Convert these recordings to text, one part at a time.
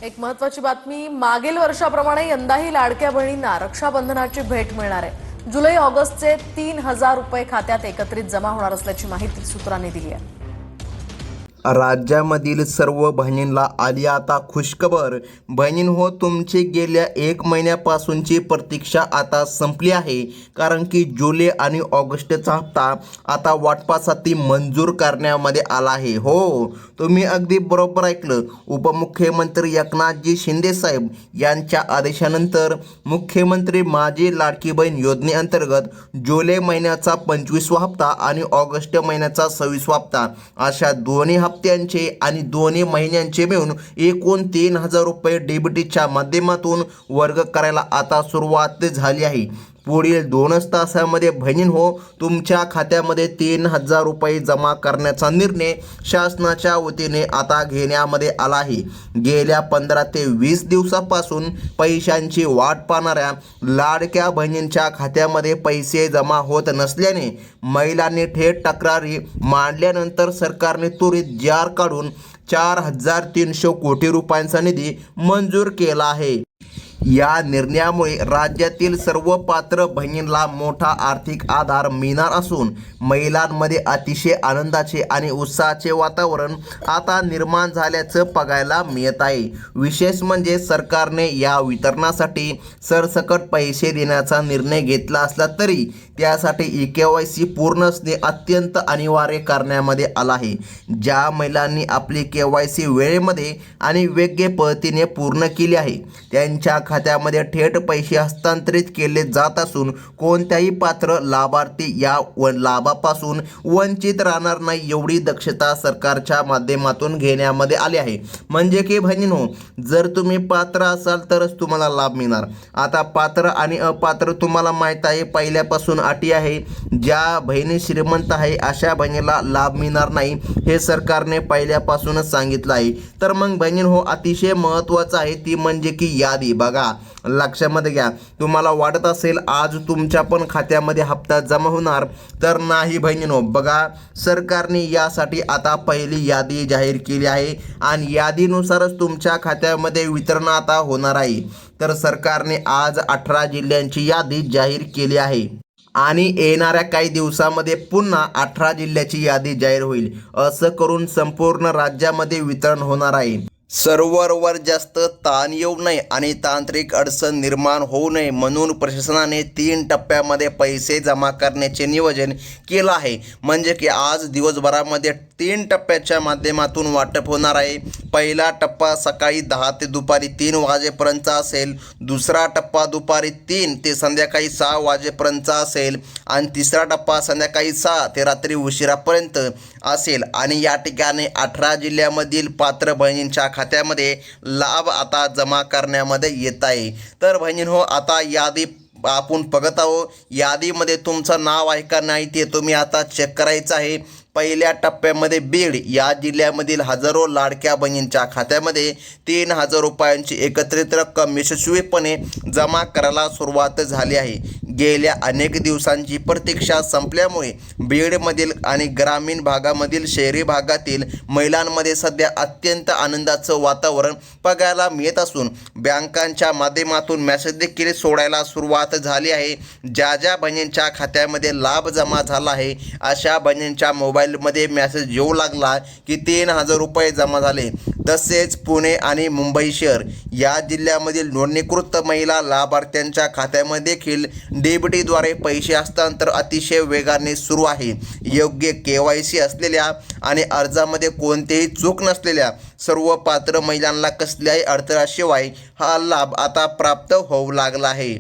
एक महत्त्वाची बातमी, मागील वर्षाप्रमाणे यंदाही लाडक्या बहिणींना रक्षाबंधनाची भेट मिळणार आहे। जुलै ऑगस्टचे 3,000 रुपये खात्यात एकत्रित जमा होणार असल्याची माहिती सूत्रांनी दिली आहे। राज्यामधील सर्व बहिणींना आली आता खुशखबर। बहिणींनो, तुमची गेल्या 1 महिन्यापासूनची प्रतीक्षा आता संपली आहे, कारण की जुलै आणि ऑगस्टचा हप्ता आता वाटपासाठी मंजूर करण्यामध्ये आला आहे। हो, तुम्ही अगदी बरोबर ऐकलं। उपमुख्यमंत्री एकनाथजी शिंदे साहेब यांच्या आदेशानंतर मुख्यमंत्री माझी लाडकी बहीण योजनेअंतर्गत जुलै महिन्याचा 25वा हप्ता आणि ऑगस्ट महिन्याचा 26वा हप्ता अशा दोन्ही हप्त्यांचे आणि दोन्ही महिन्यांचे मिळून एकूण 3,000 रुपये डीबीटीच्या माध्यमातून वर्ग करायला आता सुरुवात झाली आहे। पुढील 2 तासामध्ये बहिणींनो, तुमच्या खात्यामध्ये 3,000 रुपये जमा करण्याचा निर्णय शासनाच्या वतीने आता घेण्यामध्ये आला आहे। गेल्या 15 ते 20 दिवसापासून पैशांची वाट पाहणाऱ्या लाडक्या बहिणींच्या खात्यामध्ये पैसे जमा होत नसल्याने महिलांनी थेट तक्रारी मांडल्यानंतर सरकारने त्वरित जार काढून 4,300 कोटी रुपयांचा निधी मंजूर केला आहे। या निर्णयामुळे राज्यातील सर्व पात्र बहिणींना मोठा आर्थिक आधार मिळणार असून महिलांमध्ये अतिशय आनंदाचे आणि उत्साहाचे वातावरण आता निर्माण झाल्याचं बघायला मिळत आहे। विशेष म्हणजे सरकारने या वितरणासाठी सरसकट पैसे देण्याचा निर्णय घेतला असला तरी त्यासाठी EKYC पूर्ण असणे अत्यंत अनिवार्य करण्यामध्ये आला आहे। ज्या महिलांनी आपली KYC वेळेमध्ये आणि योग्य पद्धतीने पूर्ण केली आहे त्यांच्या खात्यामध्ये थेट पैसे हस्तांतरित केले जात असून कोणत्याही पात्र लाभार्थी या लाभापासून वंचित राहणार नाही, एवढी दक्षता सरकारच्या माध्यमातून घेण्यामध्ये आली आहे। म्हणजे की बहिणींनो, जर तुम्ही पात्र असाल तरच तुम्हाला लाभ मिळणार। आता पात्र आणि अपात्र तुम्हाला माहीत आहे, पहिल्यापासून अटी आहे। ज्या बहिणी श्रीमंत आहे अशा बहिणीला लाभ मिळणार नाही, हे सरकारने पहिल्यापासूनच सांगितलं आहे। तर मग बहिणींनो, अतिशय महत्त्वाचं आहे ती म्हणजे की यादी बघा, लक्षामध्ये घ्या। तुम्हाला वाटत असेल आज तुमच्या पण खात्यामध्ये हप्ता जमा होणार, तर नाही बहिणींनो, बघा सरकारने यासाठी आता पहिली यादी जाहीर केली आहे आणि यादीनुसारच तुमच्या खात्यामध्ये वितरण आता होणार आहे। तर सरकारने आज 18 जिल्ह्यांची यादी जाहीर केली आहे आणि येणाऱ्या काही दिवसामध्ये पुन्हा 18 जिल्ह्याची यादी जाहीर होईल। असं करून संपूर्ण राज्यामध्ये वितरण होणार आहे। सर्व्हरवर जास्त ताण येऊ नये आणि तांत्रिक अडचण निर्माण होऊ नये म्हणून प्रशासनाने 3 टप्प्यामध्ये पैसे जमा करण्याचे नियोजन केलं आहे। म्हणजे की आज दिवसभरामध्ये 3 टप्प्याच्या माध्यमातून वाटप होणार आहे। पहिला टप्पा सकाळी 10 ते दुपारी 3 वाजेपर्यंतचा असेल, दुसरा टप्पा दुपारी 3 ते संध्याकाळी 6 वाजेपर्यंतचा असेल आणि तिसरा टप्पा संध्याकाळी 6 ते रात्री उशिरापर्यंत असेल। आणि या ठिकाणी 18 जिल्ह्यामधील पात्र बहिणींच्या खात्यामध्ये लाभ आता जमा करण्यामध्ये येत आहे। तर बहिणींनो, आता यादी आपण बघत आहोत। यादीमध्ये तुमचं नाव आहे का नाही ते तुम्ही आता चेक करायचं आहे। पहिल्या टप्प्यामध्ये बीड या जिल्ह्यामधील हजारो लाडक्या बहिणींच्या खात्यामध्ये 3,000 रुपयांची एकत्रित रक्कम यशस्वीपणे जमा करायला सुरुवात झाली आहे। गेल्या अनेक दिवसांची प्रतीक्षा संपल्यामुळे बीडमधील आणि ग्रामीण भागामधील शहरी भागातील महिलांमध्ये सध्या अत्यंत आनंदाचं वातावरण बघायला मिळत असून बँकांच्या माध्यमातून मेसेज देखील सोडायला सुरुवात झाली आहे। ज्या ज्या बहिणींच्या खात्यामध्ये लाभ जमा झाला आहे अशा बहिणींच्या मोबाईलमध्ये मेसेज येऊ लागला की 3,000 रुपये जमा झाले। तसेच पुणे आणि मुंबई शहर या जिल्ह्यामधील नोंदणीकृत महिला लाभार्थ्यांच्या खात्यामध्ये देखील डीबीटीद्वारे पैसे हस्तांतर अतिशय वेगाने सुरू आहे। योग्य KYC असलेल्या आणि अर्जामध्ये कोणतेही चूक नसलेल्या सर्व पात्र महिलांना कसल्याही अडथळ्याशिवाय हा लाभ आता प्राप्त होऊ लागला आहे।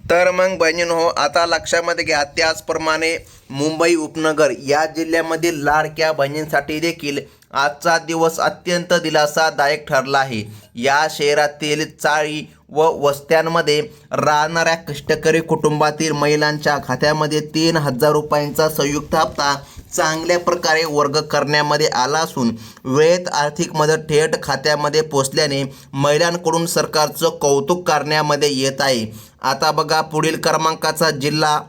तर मग बहिणींनो, आता लक्षामध्ये घ्या, त्याचप्रमाणे मुंबई उपनगर या जिल्ह्यामधील लाडक्या बहिणींसाठी देखील आजचा दिवस अत्यंत दिलासादायक ठरला आहे। या शहरातील चाळी व वस्त्यांमध्ये राहणाऱ्या कष्टकरी कुटुंबातील महिलांच्या खात्यामध्ये 3,000 रुपयांचा संयुक्त हप्ता चांगल्या प्रकारे वर्ग करण्यामध्ये आला असून वेळेत आर्थिक मदत थेट खात्यामध्ये पोचल्याने महिलांकडून सरकारचं कौतुक करण्यामध्ये येत आहे। आता बघा, पुढील क्रमांकाचा जिल्हा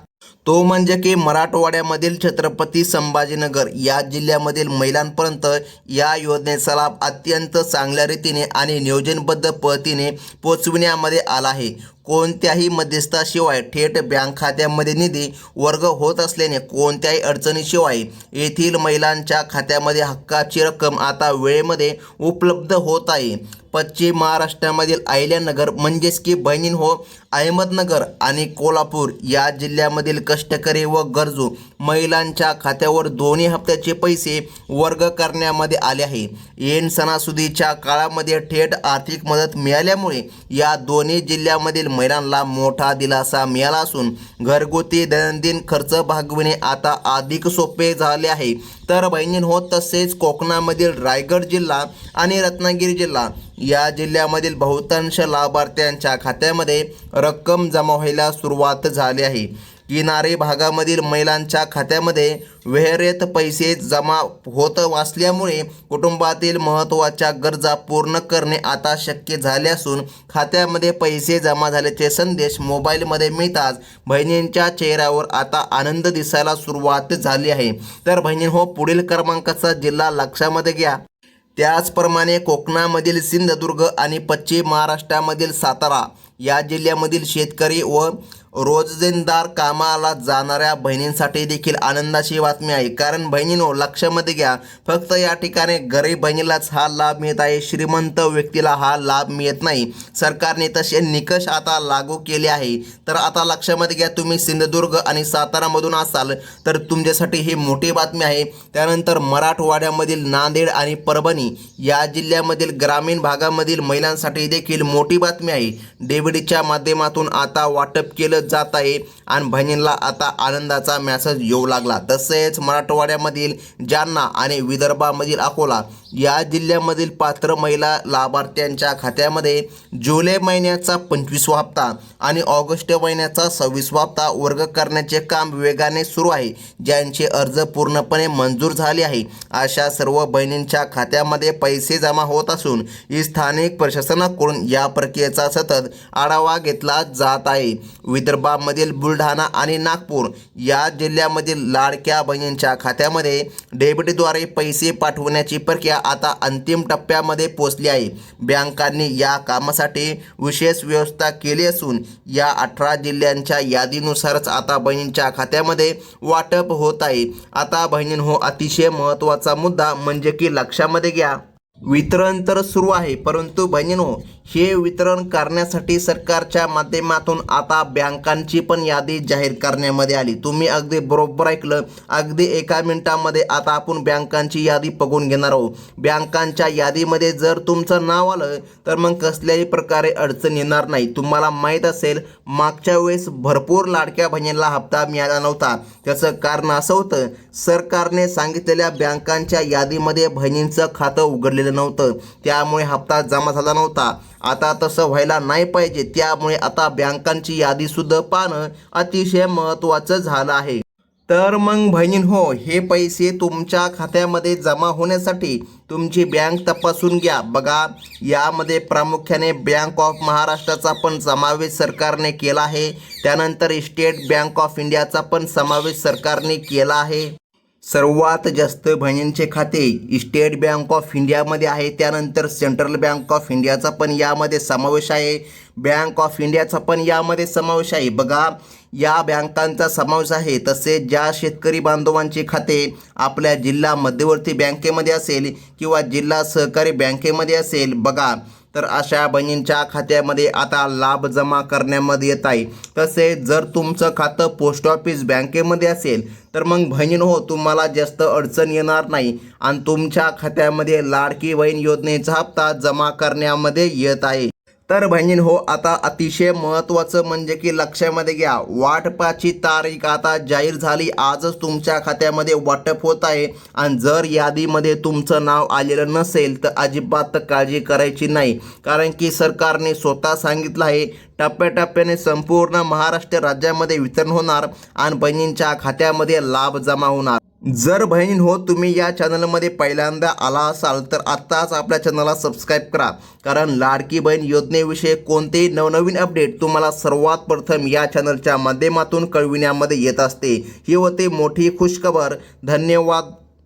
तो म्हणजे की मराठवाड्यामधील छत्रपती संभाजीनगर या जिल्ह्यामधील महिलांपर्यंत या योजनेचा लाभ अत्यंत चांगल्या रीतीने आणि नियोजनबद्ध पद्धतीने पोचविण्यामध्ये आला आहे. कोणत्याही मध्यस्थाशिवाय थेट बँक खात्यामध्ये निधी वर्ग होत असल्याने कोणत्याही अडचणीशिवाय येथील महिलांच्या खात्यामध्ये हक्काची रक्कम आता वेळेमध्ये उपलब्ध होत आहे. पश्चिम महाराष्ट्रामधील अहिल्यानगर म्हणजेच की बहिणींनो अहमदनगर आणि कोल्हापूर या जिल्ह्यामधील कष्टकरी व गरजू महिलांच्या खात्यावर दोन्ही हप्त्याचे पैसे वर्ग करण्यामध्ये आले आहे. ऐन सणासुदीच्या काळामध्ये थेट आर्थिक मदत मिळाल्यामुळे या दोन्ही जिल्ह्यामधील महिलांना मोठा दिलासा मिळाला असून घरगुती दैनंदिन खर्च भागविणे आता अधिक सोपे झाले आहे. तर बहिणींनो तसेच कोकणामधील रायगड जिल्हा आणि रत्नागिरी जिल्हा या जिल्ह्यामधील बहुतांश लाभार्थ्यांच्या खात्यामध्ये रक्कम जमा व्हायला सुरुवात झाली आहे. किनारी भागामधील महिलांच्या खात्यामध्ये विहिरीत पैसे जमा होत असल्यामुळे कुटुंबातील महत्त्वाच्या गरजा पूर्ण करणे आता शक्य झाले असून खात्यामध्ये पैसे जमा झाल्याचे संदेश मोबाईलमध्ये मिळताच बहिणींच्या चेहऱ्यावर आता आनंद दिसायला सुरुवात झाली आहे. तर बहिणींनो पुढील क्रमांकाचा जिल्हा लक्षामध्ये घ्या. त्याचप्रमाणे कोकणामधील सिंधुदुर्ग आणि पश्चिम महाराष्ट्रामधील सातारा या जिल्ह्यामधील शेतकरी व रोजंदार कामाला जाणाऱ्या बहिणींसाठी देखील आनंदाची बातमी आहे. कारण बहिणींनो लक्षामध्ये घ्या, फक्त या ठिकाणी गरीब बहिणीलाच हा लाभ मिळत आहे, श्रीमंत व्यक्तीला हा लाभ मिळत नाही. सरकारने तसे निकष आता लागू केले आहे. तर आता लक्षामध्ये घ्या, तुम्ही सिंधुदुर्ग आणि सातारामधून असाल तर तुमच्यासाठी ही मोठी बातमी आहे. त्यानंतर मराठवाड्यामधील नांदेड आणि परभणी या जिल्ह्यामधील ग्रामीण भागामधील महिलांसाठी देखील मोठी बातमी आहे. डीबीटीच्या माध्यमातून आता वाटप केलं जात आहे आणि बहिणींना आता आनंदाचा मेसेज येऊ लागला. तसेच मराठवाड्यामधील जालना आणि विदर्भामधील अकोला या जिल्ह्यामधील पात्र महिला लाभार्थ्यांच्या खात्यामध्ये जुलै महिन्याचा 25वा हप्ता आणि ऑगस्ट महिन्याचा 26वा हप्ता वर्ग करण्याचे काम वेगाने सुरू आहे. ज्यांचे अर्ज पूर्णपणे मंजूर झाले आहे अशा सर्व बहिणींच्या खात्यामध्ये पैसे जमा होत असून स्थानिक प्रशासनाकडून या प्रक्रियेचा सतत आढावा घेतला जात आहे. विदर्भामधील बुलढाणा आणि नागपूर या जिल्ह्यामधील लाडक्या बहिणींच्या खात्यामध्ये डेबिटद्वारे पैसे पाठवण्याची प्रक्रिया आता अंतिम टप्प्यामध्ये पोहोचली आहे. बँकांनी या कामासाठी विशेष व्यवस्था केली असून या 18 जिल्ह्यांच्या यादीनुसारच आता बहिणींच्या खात्यामध्ये वाटप होत आहे. आता बहिणींनो अतिशय महत्त्वाचा मुद्दा म्हणजे की लक्षामध्ये घ्या, वितरण तर सुरू आहे, परंतु बहिणींनो हे वितरण करण्यासाठी सरकारच्या माध्यमातून आता बँकांची पण यादी जाहीर करण्यामध्ये आली. तुम्ही अगदी बरोबर ऐकलं, अगदी एका मिनिटामध्ये आता आपण बँकांची यादी बघून घेणार आहोत. बँकांच्या यादीमध्ये जर तुमचं नाव आलं तर मग कसल्याही प्रकारे अडचण येणार नाही. तुम्हाला माहीत असेल मागच्या वेळेस भरपूर लाडक्या बहिणींना हप्ता मिळाला नव्हता. त्याचं कारण असं होतं, सरकारने सांगितलेल्या बँकांच्या यादीमध्ये बहिणींचं खातं उघडलेलं नव्हतं, त्यामुळे हप्ता जमा झाला नव्हता. आता तसं व्हायला नाही पाहिजे, त्यामुळे आता बँकांची यादीसुद्धा पाहणं अतिशय महत्त्वाचं झालं आहे. तर मग बहिणींनो हे पैसे तुमच्या खात्यामध्ये जमा होण्यासाठी तुमची बँक तपासून घ्या. बघा यामध्ये प्रामुख्याने बँक ऑफ महाराष्ट्राचा पण समावेश सरकारने केला आहे. त्यानंतर स्टेट बँक ऑफ इंडियाचा पण समावेश सरकारने केला आहे. सर्वात जास्त बहिणींचे खाते स्टेट बँक ऑफ इंडियामध्ये आहे. त्यानंतर सेंट्रल बँक ऑफ इंडियाचा पण यामध्ये समावेश आहे. बँक ऑफ इंडियाचा पण यामध्ये समावेश आहे. बघा या बँकांचा समावेश आहे. तसेच ज्या शेतकरी बांधवांचे खाते आपल्या जिल्हा मध्यवर्ती बँकेमध्ये असेल किंवा जिल्हा सहकारी बँकेमध्ये असेल, बघा तर अशा बहिणींच्या खात्यामध्ये आता लाभ जमा करण्यामध्ये येत आहे. तसेच जर तुमचं खातं पोस्ट ऑफिस बँकेमध्ये असेल तर मग बहिणींनो तुम्हाला जास्त अडचण येणार नाही आणि तुमच्या खात्यामध्ये लाडकी बहीण योजनेचा हप्ता जमा करण्यामध्ये येत आहे. तर बहिणींनो आता अतिशय महत्त्वाचं म्हणजे की लक्षामध्ये घ्या, वाटपाची तारीख आता जाहीर झाली. आजच तुमच्या खात्यामध्ये वाटप होत आहे आणि जर यादीमध्ये तुमचं नाव आलेलं नसेल तर अजिबात काळजी करायची नाही. कारण की सरकारने स्वतः सांगितलं आहे टप्प्याटप्प्याने संपूर्ण महाराष्ट्र राज्यामध्ये वितरण होणार आणि बहिणींच्या खात्यामध्ये लाभ जमा होणार. जर बहिणी हो तुम्ही या चॅनलमध्ये पहिल्यांदा आला असाल तर आत्ताच आपल्या चॅनलला सबस्क्राईब करा, कारण लाडकी बहीण योजनेविषयी कोणतेही नवनवीन अपडेट तुम्हाला सर्वात प्रथम या चॅनलच्या माध्यमातून कळविण्यामध्ये येत असते. ही होते मोठी खुशखबर. धन्यवाद.